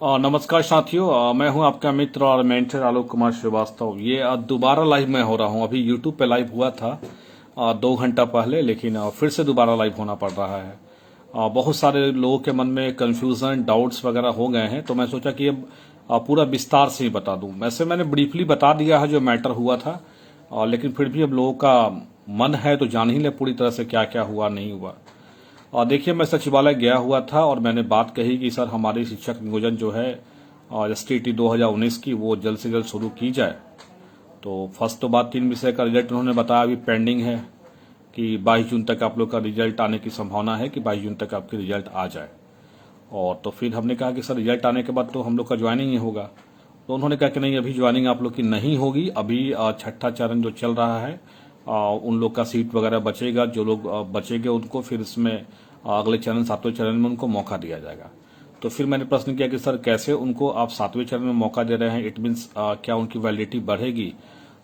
नमस्कार साथियों, मैं हूं आपका मित्र और मेंटर आलोक कुमार श्रीवास्तव। ये दोबारा लाइव मैं हो रहा हूं। अभी यूट्यूब पे लाइव हुआ था 2 घंटा पहले, लेकिन फिर से दोबारा लाइव होना पड़ रहा है। बहुत सारे लोगों के मन में कंफ्यूजन, डाउट्स वगैरह हो गए हैं, तो मैं सोचा कि अब पूरा विस्तार से ही बता दूं। वैसे मैंने ब्रीफली बता दिया है जो मैटर हुआ था, लेकिन फिर भी अब लोगों का मन है तो जान ही ले पूरी तरह से क्या क्या हुआ नहीं हुआ। और देखिए, मैं सचिवालय गया हुआ था और मैंने बात कही कि सर हमारी शिक्षक नियोजन जो है STT 2019 की वो जल्द से जल्द शुरू की जाए। तो फर्स्ट तो बात 3 विषय का रिजल्ट उन्होंने बताया अभी पेंडिंग है कि 22 जून तक आप लोग का रिजल्ट आने की संभावना है कि 22 जून तक आपकी रिजल्ट आ जाए। और तो फिर हमने कहा कि सर रिजल्ट आने के बाद तो हम लोग का ज्वाइनिंग ही होगा। तो उन्होंने कहा कि नहीं, अभी ज्वाइनिंग आप लोग की नहीं होगी। अभी छठा चरण जो चल रहा है उन लोग का सीट वगैरह बचेगा, जो लोग बचेंगे उनको फिर इसमें अगले चरण 7वें चरण में उनको मौका दिया जाएगा। तो फिर मैंने प्रश्न किया कि सर कैसे उनको आप 7वें चरण में मौका दे रहे हैं, इट मीन्स क्या उनकी वैलिडिटी बढ़ेगी?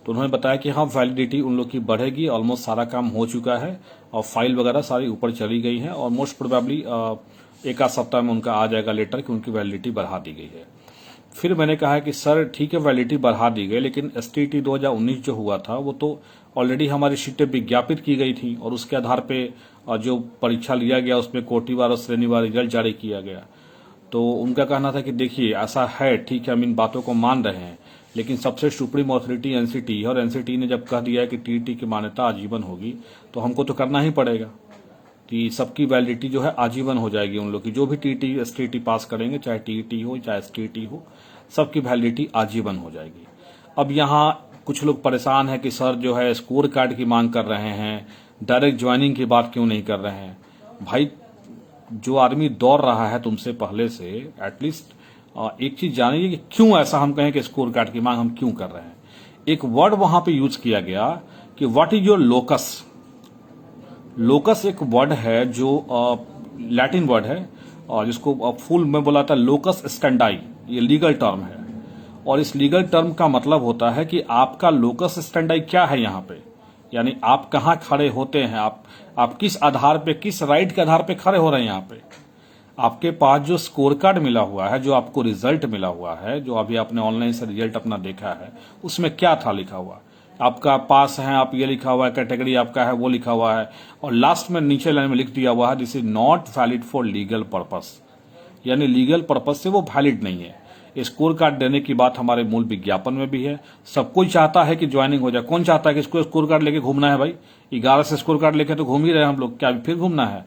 तो उन्होंने बताया कि हाँ, वैलिडिटी उन लोग की बढ़ेगी। ऑलमोस्ट सारा काम हो चुका है और फाइल वगैरह सारी ऊपर चली गई है और मोस्ट प्रोबेबली एक आध सप्ताह में उनका आ जाएगा लेटर कि उनकी वैलिडिटी बढ़ा दी गई है। फिर मैंने कहा कि सर ठीक है, वैलिडिटी बढ़ा दी गई, लेकिन STT 2019 जो हुआ था वो तो ऑलरेडी हमारी सीटें विज्ञापित की गई थी और उसके आधार पे जो परीक्षा लिया गया उसमें कोटिवार और श्रेणीवार रिजल्ट जारी किया गया। तो उनका कहना था कि देखिए ऐसा है, ठीक है, हम इन बातों को मान रहे हैं, लेकिन सबसे सुप्रीम अथॉरिटी NCT है और NCT ने जब कह दिया है कि TET की मान्यता आजीवन होगी तो हमको तो करना ही पड़ेगा कि सबकी वैलिडिटी जो है आजीवन हो जाएगी। उन लोग की जो भी TET STT पास करेंगे, चाहे TET हो चाहे STT हो, सबकी वैलिडिटी आजीवन हो जाएगी। अब यहाँ कुछ लोग परेशान है कि सर जो है स्कोर कार्ड की मांग कर रहे हैं, डायरेक्ट ज्वाइनिंग की बात क्यों नहीं कर रहे हैं? भाई, जो आदमी दौड़ रहा है तुमसे पहले से, एटलीस्ट एक चीज जानिए कि क्यों ऐसा हम कहें कि स्कोर कार्ड की मांग हम क्यों कर रहे हैं। एक वर्ड वहां पे यूज किया गया कि what is your locus. Locus एक वर्ड है जो लैटिन वर्ड है और जिसको फुल में बोला था लोकस स्टैंडाई। ये लीगल टर्म है और इस लीगल टर्म का मतलब होता है कि आपका लोकस स्टैंडाई क्या है यहाँ पे, यानी आप कहाँ खड़े होते हैं, आप किस आधार पे, किस राइट के आधार पे खड़े हो रहे हैं। यहाँ पे आपके पास जो स्कोर कार्ड मिला हुआ है, जो आपको रिजल्ट मिला हुआ है, जो अभी आपने ऑनलाइन से रिजल्ट अपना देखा है, उसमें क्या था लिखा हुआ? आपका पास है, आप ये लिखा हुआ है, कैटेगरी आपका है वो लिखा हुआ है, और लास्ट में नीचे लाइन में लिख दिया हुआ है this is not valid for legal purpose, यानी लीगल पर्पज से वो वैलिड नहीं है। स्कोर कार्ड देने की बात हमारे मूल विज्ञापन में भी है। सब कोई चाहता है कि ज्वाइनिंग हो जाए। कौन चाहता है कि इसको स्कोर कार्ड लेके घूमना है? भाई 11 से स्कोर कार्ड लेके तो घूम ही रहे हैं हम लोग, क्या फिर घूमना है?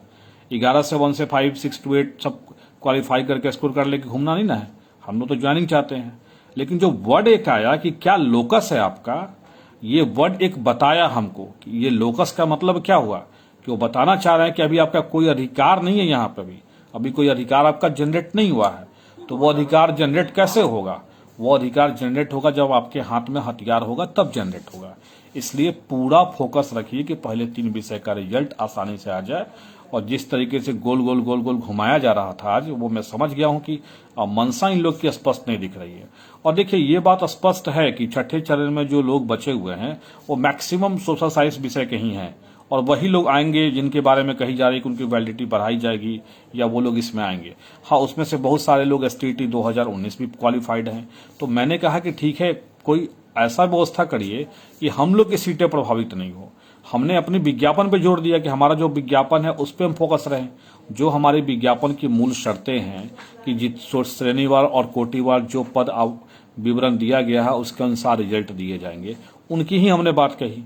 11 से 1 से 5 6 to 8 सब क्वालिफाई करके स्कोर कार्ड लेके घूमना नहीं ना है। हम लोग तो ज्वाइनिंग चाहते हैं। लेकिन जो वर्ड एक आया कि क्या लोकस है आपका, ये वर्ड एक बताया हमको कि ये लोकस का मतलब क्या हुआ, कि वो बताना चाह रहे हैं कि अभी आपका कोई अधिकार नहीं है यहाँ पे, अभी कोई अधिकार आपका जनरेट नहीं हुआ है। तो वो अधिकार जनरेट कैसे होगा? वो अधिकार जनरेट होगा जब आपके हाथ में हथियार होगा, तब जनरेट होगा। इसलिए पूरा फोकस रखिए कि पहले 3 विषय का रिजल्ट आसानी से आ जाए। और जिस तरीके से गोल गोल गोल गोल घुमाया जा रहा था आज, वो मैं समझ गया हूं कि मनसा इन लोग की स्पष्ट नहीं दिख रही है। और देखिए, ये बात स्पष्ट है कि छठे चरण में जो लोग बचे हुए हैं वो मैक्सिमम सोशल साइंस विषय के ही हैं और वही लोग आएंगे जिनके बारे में कही जा रही है कि उनकी वैलिडिटी बढ़ाई जाएगी या वो लोग इसमें आएंगे। हाँ, उसमें से बहुत सारे लोग STT 2019 भी क्वालिफाइड हैं। तो मैंने कहा कि ठीक है, कोई ऐसा व्यवस्था करिए कि हम लोग की सीटें प्रभावित नहीं हो। हमने अपने विज्ञापन पे जोर दिया कि हमारा जो विज्ञापन है उस पर हम फोकस रहें। जो हमारे विज्ञापन की मूल शर्तें हैं कि जिस श्रेणीवार और कोटिवार जो पद विवरण दिया गया है उसके अनुसार रिजल्ट दिए जाएंगे, उनकी ही हमने बात कही।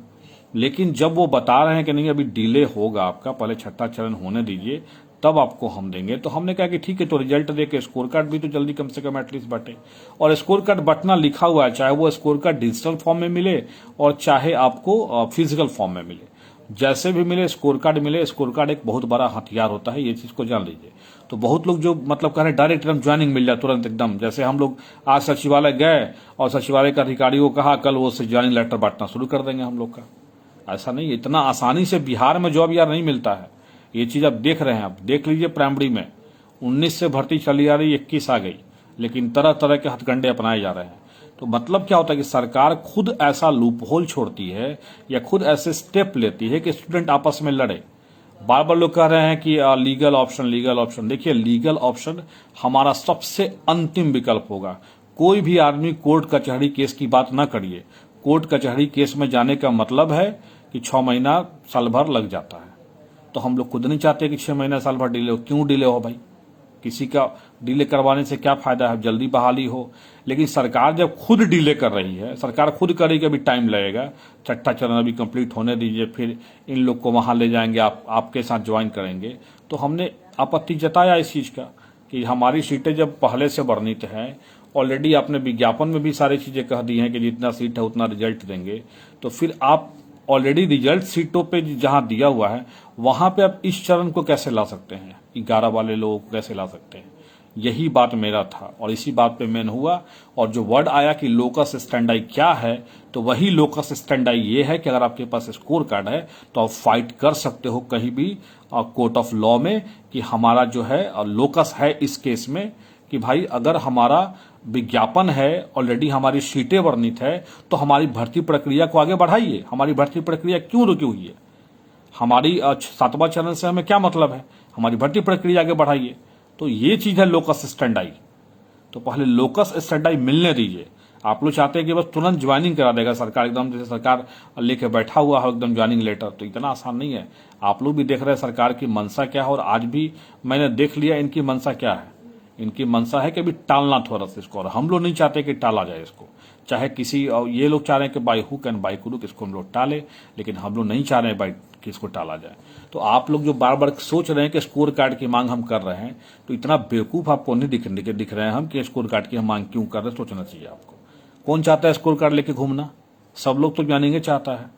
लेकिन जब वो बता रहे हैं कि नहीं, अभी डिले होगा आपका, पहले छठा चरण होने दीजिए तब आपको हम देंगे, तो हमने कहा कि ठीक है, तो रिजल्ट दे के स्कोर कार्ड भी तो जल्दी कम से कम एटलीस्ट बटे। और स्कोर कार्ड बटना लिखा हुआ है, चाहे वो स्कोर कार्ड डिजिटल फॉर्म में मिले और चाहे आपको फिजिकल फॉर्म में मिले, जैसे भी मिले स्कोर कार्ड मिले। स्कोर कार्ड एक बहुत बड़ा हथियार होता है, ये चीज को जान लीजिए। तो बहुत लोग जो मतलब कह रहे हैं डायरेक्ट एकदम ज्वाइनिंग मिल जाए तुरंत एकदम, जैसे हम लोग आज सचिवालय गए और सचिवालय के अधिकारी को कहा कल वो ज्वाइनिंग लेटर बांटना शुरू कर देंगे हम लोग का। ऐसा नहीं, इतना आसानी से बिहार में जॉब यार नहीं मिलता है। ये चीज आप देख रहे हैं, आप देख लीजिए। प्राइमरी में 19 से भर्ती चली आ रही, 21 आ गई, लेकिन तरह तरह के हथकंडे अपनाए जा रहे हैं। तो मतलब क्या होता है कि सरकार खुद ऐसा लूप होल छोड़ती है या खुद ऐसे स्टेप लेती है कि स्टूडेंट आपस में लड़े बार बार लोग कह रहे हैं कि लीगल ऑप्शन, लीगल ऑप्शन। देखिए, लीगल ऑप्शन हमारा सबसे अंतिम विकल्प होगा। कोई भी आदमी कोर्ट कचहरी केस की बात ना करिए। कोर्ट कचहरी केस में जाने का मतलब है कि 6 महीना साल भर लग जाता है। तो हम लोग खुद नहीं चाहते कि 6 महीना साल भर डिले हो। क्यों डिले हो भाई? किसी का डिले करवाने से क्या फायदा है? जल्दी बहाली हो। लेकिन सरकार जब खुद डिले कर रही है, सरकार खुद करेगी, अभी टाइम लगेगा, छठा चरण अभी कंप्लीट होने दीजिए, फिर इन लोग को वहां ले जाएंगे, आपके साथ ज्वाइन करेंगे। तो हमने आपत्ति जताया इस चीज का कि हमारी सीटें जब पहले से वर्णित हैं, ऑलरेडी आपने विज्ञापन में भी सारी चीजें कह दी हैं कि जितना सीट है उतना रिजल्ट देंगे, तो फिर आप ऑलरेडी रिजल्ट सीटों पे जहां दिया हुआ है वहां पे आप इस चरण को कैसे ला सकते हैं? 11 वाले लोगों को कैसे ला सकते हैं? यही बात मेरा था और इसी बात पे मेन हुआ। और जो वर्ड आया कि लोकस स्टैंडाई क्या है, तो वही लोकस स्टैंडाई ये है कि अगर आपके पास स्कोर कार्ड है तो आप फाइट कर सकते हो कहीं भी कोर्ट ऑफ लॉ में कि हमारा जो है लोकस है इस केस में कि भाई अगर हमारा विज्ञापन है, ऑलरेडी हमारी सीटें वर्णित है, तो हमारी भर्ती प्रक्रिया को आगे बढ़ाइए। हमारी भर्ती प्रक्रिया क्यों रुकी हुई है? हमारी 7वां चरण से हमें क्या मतलब है? हमारी भर्ती प्रक्रिया आगे बढ़ाइए। तो ये चीज है लोकस स्टैंडाई। तो पहले लोकस स्टैंडाई मिलने दीजिए। आप लोग चाहते हैं कि बस तुरंत ज्वाइनिंग करा देगा सरकार, एकदम जैसे सरकार लेके बैठा हुआ है एकदम ज्वाइनिंग लेटर, तो इतना आसान नहीं है। आप लोग भी देख रहे हैं सरकार की मंशा क्या है, और आज भी मैंने देख लिया इनकी मंशा क्या है। इनकी मंशा है कि अभी टालना थोड़ा सा इसको, और हम लोग नहीं चाहते कि टाला जाए इसको। चाहे किसी, ये लोग चाह रहे हैं कि by hook and by crook इसको हम लोग टाले, लेकिन हम लोग नहीं चाह रहे हैं बाई कि इसको टाला जाए। तो आप लोग जो बार बार सोच रहे हैं कि स्कोर कार्ड की मांग हम कर रहे हैं, तो इतना बेवकूफ आपको नहीं दिख रहे हैं हम कि स्कोर कार्ड की हम मांग क्यों कर रहे हैं। सोचना चाहिए आपको। कौन चाहता है स्कोर कार्ड लेके घूमना? सब लोग तो जानेंगे चाहता है,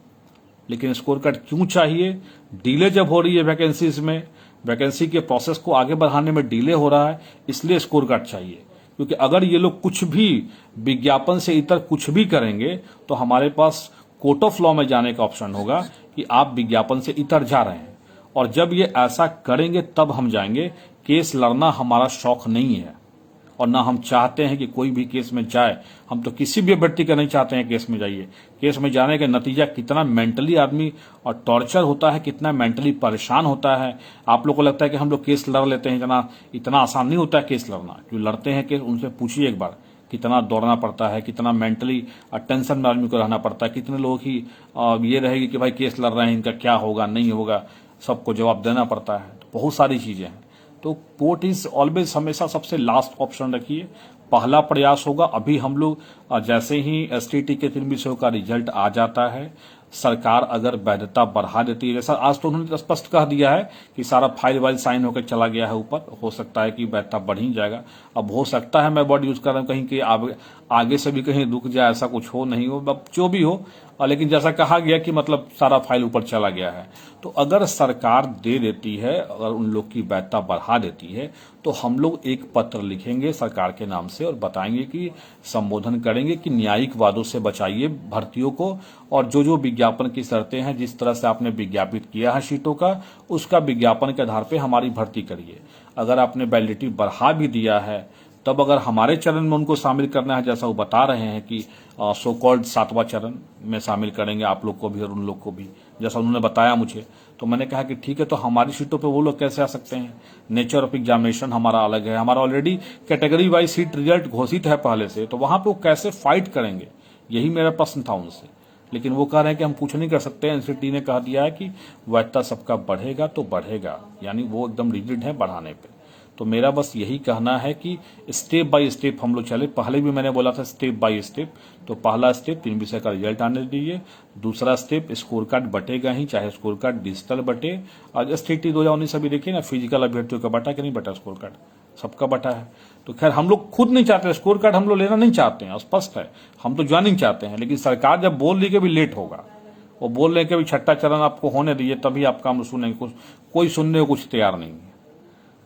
लेकिन स्कोर कार्ड क्यों चाहिए? डिले जब हो रही है वैकेंसीज में, वैकेंसी के प्रोसेस को आगे बढ़ाने में डिले हो रहा है, इसलिए स्कोर कार्ड चाहिए। क्योंकि अगर ये लोग कुछ भी विज्ञापन से इतर कुछ भी करेंगे तो हमारे पास कोर्ट ऑफ लॉ में जाने का ऑप्शन होगा कि आप विज्ञापन से इतर जा रहे हैं। और जब ये ऐसा करेंगे तब हम जाएंगे। केस लड़ना हमारा शौक नहीं है और ना हम चाहते हैं कि कोई भी केस में जाए। हम तो किसी भी अभ्यर्थी का नहीं चाहते हैं केस में जाइए। केस में जाने का नतीजा कितना मेंटली आदमी और टॉर्चर होता है, कितना मेंटली परेशान होता है। आप लोग को लगता है कि हम लोग केस लड़ लेते हैं, इतना आसान नहीं होता है केस लड़ना। जो लड़ते हैं केस उनसे पूछिए एक बार, कितना दौड़ना पड़ता है, कितना मेंटली टेंशन में आदमी को रहना पड़ता है। कितने लोगों की ये रहेगी कि भाई केस लड़ रहे हैं, इनका क्या होगा नहीं होगा, सबको जवाब देना पड़ता है। तो बहुत सारी चीजें हैं। तो कोर्ट इज ऑलवेज, हमेशा सबसे लास्ट ऑप्शन रखिए। पहला प्रयास होगा। अभी हम लोग जैसे ही एसटीटी के 3 विषयों का रिजल्ट आ जाता है, सरकार अगर वैधता बढ़ा देती है, जैसा आज तो उन्होंने स्पष्ट कह दिया है कि सारा फाइल वाइल साइन होकर चला गया है ऊपर, हो सकता है कि वैधता बढ़ ही जाएगा। अब हो सकता है, मैं वर्ड यूज कर रहा हूं, कहीं कि आगे से भी कहीं रुक जाए, ऐसा कुछ हो नहीं हो, अब जो भी हो। लेकिन जैसा कहा गया कि मतलब सारा फाइल ऊपर चला गया है, तो अगर सरकार दे देती है, अगर उन लोग की वैधता बढ़ा देती है, तो हम लोग एक पत्र लिखेंगे सरकार के नाम से और बताएंगे कि संबोधन करेंगे कि न्यायिक वादों से बचाइए भर्तियों को, और जो जो विज्ञापन की शर्तें हैं, जिस तरह से आपने विज्ञापित किया है सीटों का, उसका विज्ञापन के आधार पर हमारी भर्ती करिए। अगर आपने वैलिडिटी बढ़ा भी दिया है, तब अगर हमारे चरण में उनको शामिल करना है, जैसा वो बता रहे हैं कि सो कॉल्ड 7वां चरण में शामिल करेंगे आप लोग को भी और उन लोग को भी, जैसा उन्होंने बताया मुझे, तो मैंने कहा कि ठीक है, तो हमारी सीटों पे वो लोग कैसे आ सकते हैं? नेचर ऑफ एग्जामिनेशन हमारा अलग है, हमारा already category wise seat result घोषित है पहले से, तो वहां पे वो कैसे फाइट करेंगे? यही मेरा प्रश्न था उनसे। लेकिन वो कह रहे हैं कि हम कुछ नहीं कर सकते। एनसीटी ने कह दिया है कि वैधता सबका बढ़ेगा तो बढ़ेगा, यानी वो एकदम रिजिड है बढ़ाने पे। तो मेरा बस यही कहना है कि स्टेप बाय स्टेप हम लोग चले। पहले भी मैंने बोला था स्टेप बाय स्टेप। तो पहला स्टेप 3 विषय का रिजल्ट आने दीजिए। दूसरा स्टेप स्कोर कार्ड बटेगा ही, चाहे स्कोर कार्ड डिजिटल बटे। आज एसटीटी 2019 अभी देखिए ना, फिजिकल अभ्यर्थियों का बटा कि नहीं बटा स्कोर कार्ड, सबका बटा है। तो खैर हम लोग खुद नहीं चाहते, स्कोर कार्ड हम लोग लेना नहीं चाहते हैं, स्पष्ट है। हम तो ज्वाइनिंग चाहते हैं, लेकिन सरकार जब बोल रही कि अभी लेट होगा, वो बोल रहे हैं कि अभी छठा चरण आपको होने दीजिए तभी आपका हम सुनेंगे। कोई सुनने को कुछ तैयार नहीं है।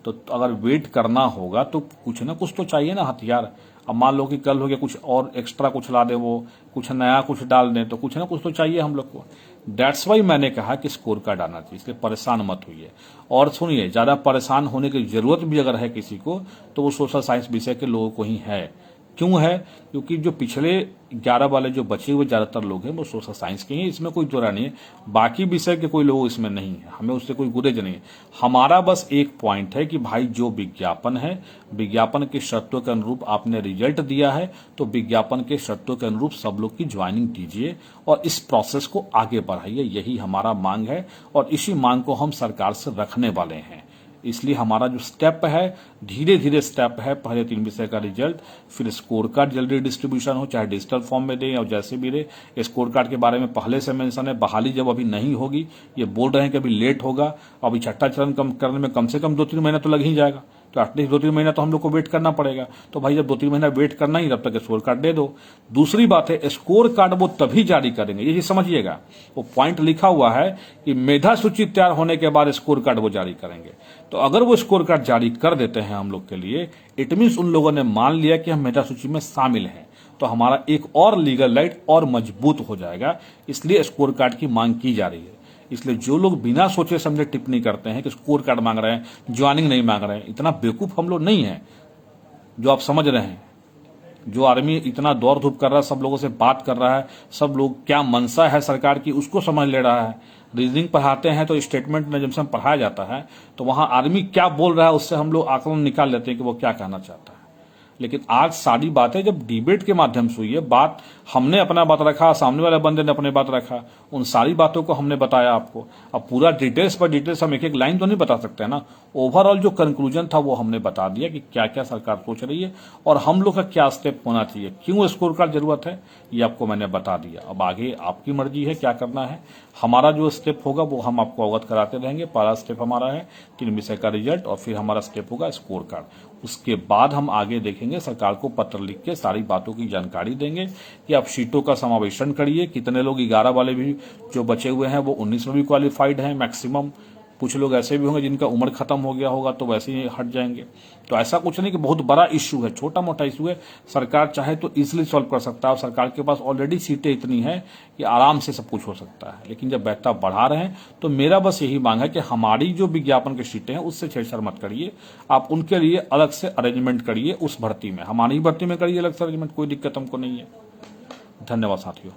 तो अगर वेट करना होगा तो कुछ ना कुछ तो चाहिए ना हथियार। अब मान लो कि कल हो गया, कुछ और एक्स्ट्रा कुछ ला दे, वो कुछ नया कुछ डाल दें, तो कुछ ना कुछ तो चाहिए हम लोग को। दैट्स वाई मैंने कहा कि स्कोर कार्ड आना चाहिए, इसलिए परेशान मत होइए। और सुनिए, ज्यादा परेशान होने की जरूरत भी अगर है किसी को, तो वो सोशल साइंस विषय के लोगों को ही है, क्यों है? क्योंकि जो पिछले 11 वाले जो बचे हुए ज़्यादातर लोग हैं वो सोशल साइंस के हैं, इसमें कोई दोहरा नहीं है। बाकी विषय के कोई लोग इसमें नहीं है, हमें उससे कोई गुरेज नहीं है। हमारा बस एक पॉइंट है कि भाई जो विज्ञापन है, विज्ञापन की शर्तों के अनुरूप आपने रिजल्ट दिया है तो विज्ञापन के शर्तों के अनुरूप सब लोग की ज्वाइनिंग कीजिए और इस प्रोसेस को आगे बढ़ाइए। यही हमारा मांग है और इसी मांग को हम सरकार से रखने वाले हैं। इसलिए हमारा जो स्टेप है, धीरे धीरे स्टेप है, पहले 3 विषय का रिजल्ट, फिर स्कोर कार्ड जल्दी डिस्ट्रीब्यूशन हो, चाहे डिजिटल फॉर्म में दें और जैसे भी दे। स्कोर कार्ड के बारे में पहले से मेंशन है, बहाली जब अभी नहीं होगी, ये बोल रहे हैं कि अभी लेट होगा, अभी छठा चरण करने में कम से कम 2-3 महीना तो लग ही जाएगा, तो एटलीस्ट 2-3 महीना तो हम लोग को वेट करना पड़ेगा। तो भाई जब 2-3 महीना वेट करना ही, तब तक स्कोर कार्ड दे दो। दूसरी बात है, स्कोर कार्ड वो तभी जारी करेंगे, ये समझिएगा, वो पॉइंट लिखा हुआ है कि मेधा सूची तैयार होने के बाद स्कोर कार्ड वो जारी करेंगे। तो अगर वो स्कोर कार्ड जारी कर देते हैं हम लोग के लिए, इट मीन्स उन लोगों ने मान लिया कि हम मेधा सूची में शामिल हैं, तो हमारा एक और लीगल राइट और मजबूत हो जाएगा। इसलिए स्कोर कार्ड की मांग की जा रही है। इसलिए जो लोग बिना सोचे समझे टिप्पणी करते हैं कि स्कोर कार्ड मांग रहे हैं, ज्वाइनिंग नहीं मांग रहे हैं, इतना बेवकूफ हम लोग नहीं है जो आप समझ रहे हैं। जो आर्मी इतना दौड़ धूप कर रहा है, सब लोगों से बात कर रहा है, सब लोग क्या मंशा है सरकार की उसको समझ ले रहा है। रीजनिंग पढ़ाते हैं तो स्टेटमेंट में जब से पढ़ाया जाता है तो वहां आर्मी क्या बोल रहा है उससे हम लोग आकलन निकाल लेते हैं कि वो क्या कहना चाहता है। लेकिन आज सारी बातें जब डिबेट के माध्यम से हुई है, बात हमने अपना बात रखा, सामने वाले बंदे ने अपने बात रखा, उन सारी बातों को हमने बताया आपको। अब पूरा डिटेल्स पर डिटेल्स हम एक एक लाइन तो नहीं बता सकते ना, ओवरऑल जो कंक्लूजन था वो हमने बता दिया कि क्या क्या सरकार सोच रही है और हम लोग का क्या स्टेप होना चाहिए, क्यों स्कोर कार्ड जरूरत है, ये आपको मैंने बता दिया। अब आगे आपकी मर्जी है क्या करना है। हमारा जो स्टेप होगा वो हम आपको अवगत कराते रहेंगे। पहला स्टेप हमारा है 3 विषय का रिजल्ट और फिर हमारा स्टेप होगा स्कोर कार्ड। उसके बाद हम आगे देखेंगे, सरकार को पत्र लिख के सारी बातों की जानकारी देंगे कि आप सीटों का समावेशन करिए, कितने लोग 11 वाले भी जो बचे हुए हैं वो 19 में भी क्वालिफाइड हैं मैक्सिमम। कुछ लोग ऐसे भी होंगे जिनका उम्र खत्म हो गया होगा तो वैसे ही हट जाएंगे। तो ऐसा कुछ नहीं कि बहुत बड़ा इश्यू है, छोटा मोटा इश्यू है, सरकार चाहे तो इजीली सॉल्व कर सकता है और सरकार के पास ऑलरेडी सीटें इतनी है कि आराम से सब कुछ हो सकता है। लेकिन जब बैठता बढ़ा रहे हैं तो मेरा बस यही मांग है कि हमारी जो विज्ञापन की सीटें हैं उससे छेड़छाड़ मत करिए, आप उनके लिए अलग से अरेंजमेंट करिए। उस भर्ती में, हमारी भर्ती में करिए अलग से अरेंजमेंट, कोई दिक्कत हमको नहीं है। धन्यवाद साथियों।